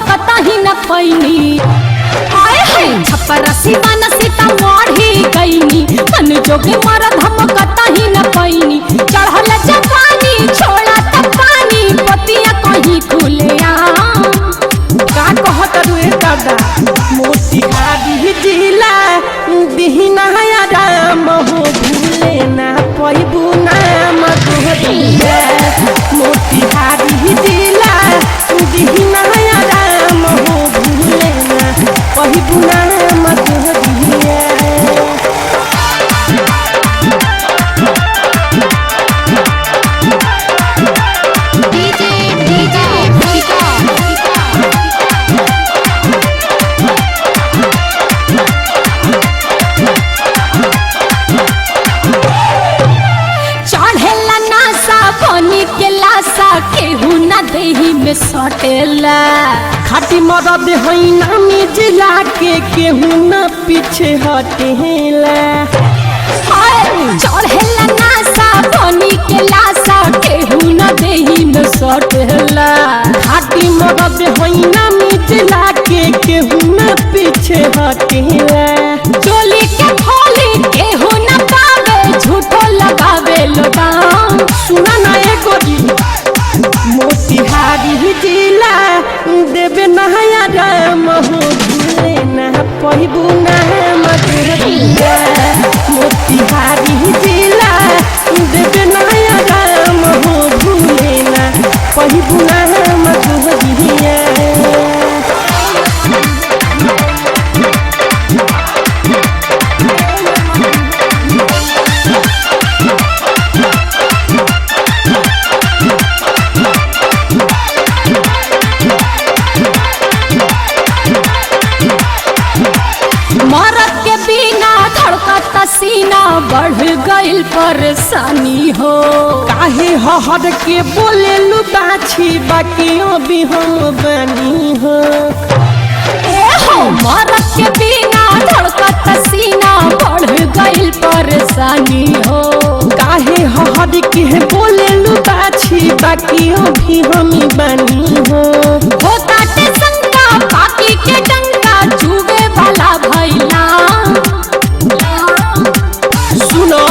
कता ही न पैनी आए है छपरा सिवान सीता मोढ़ी गईनी मन जोगे मरद हम कता ही न पैनी चढ़ल जवानी छोड़ा त पानी पतिया कहीं खुले का कहत रे दादा मोतिहारी जिला दिहिना राम हो भूले ना पैबू नाम तोहरिया मोतिहारी जिला दिहिना राम हो भूले ना पैबू नाम तोहरिया देही में सटेला खाटी मदद होई नामी जिला के केहू न पीछे हटेला चढ़ेला नासा बनी के लासा केहू न देही में सटेला खाटी मदद होई नामी जिला के केहू न पीछे हटेला चोली के खोली केहू न पावे झूठो लगावे लोदाम सुना ना एगो मोतिहारी जिला देवे नया राम हो भूले ना पैबू नाम तोहरिया मोतिहारी जिला देवे नया राम हो भूले ना पैबू नाम तोहरिया मरद के बिना धड़कत सीना बढ़ गइल परेशानी हो काहे हहर के बोले लुबाछी बाकियों भी हम बनी हो मरद के बिना धड़कत सीना बढ़ गइल परेशानी हो काहे हहर के बोले लुबाछी बाकियों भी हम बनी हो होता ते संगा बाकी के डंगा चुगे वाला भैला सुनो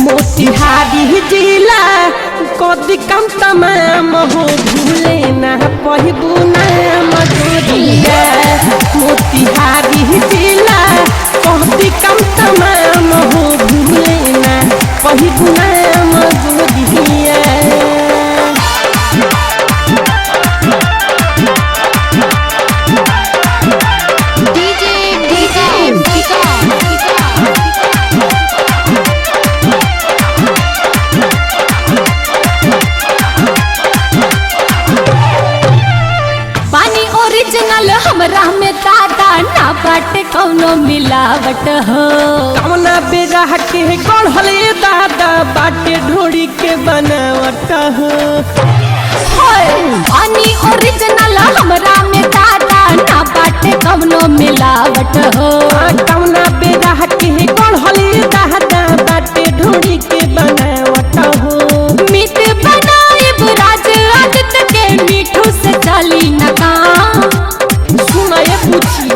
मोतिहारी जिला कदी कम तमाम हो भूले ना पैबू नाम तोहरिया मोतिहारी जिला कदी कम तमाम हो भूले ना पैबू नाम तोहरिया ओरिजिनल हमरा में दादा ना बाटे कौनो मिलावट हो कौना बेरा के गढ़ले दादा बाटे ढोड़ी के बनावट हो पानी ओरिजिनल हमरा में दादा ना बाटे कौनो मिलावट हो कौना बेरा के गढ़ले दादा बाटे ढोड़ी के बनावट हो मीत बनाए राज आदित्य के मीठू से चली न काम सुनाए पूछी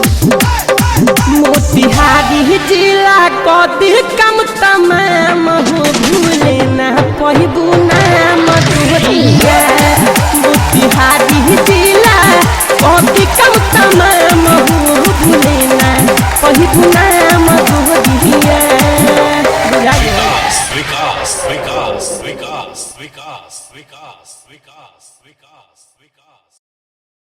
मोतिहारी जिला कदी कम तमाम हो भूले ना पैबू नाम तोहरिया मोतिहारी जिला कदी कम तमाम हो भूले ना पैबू नाम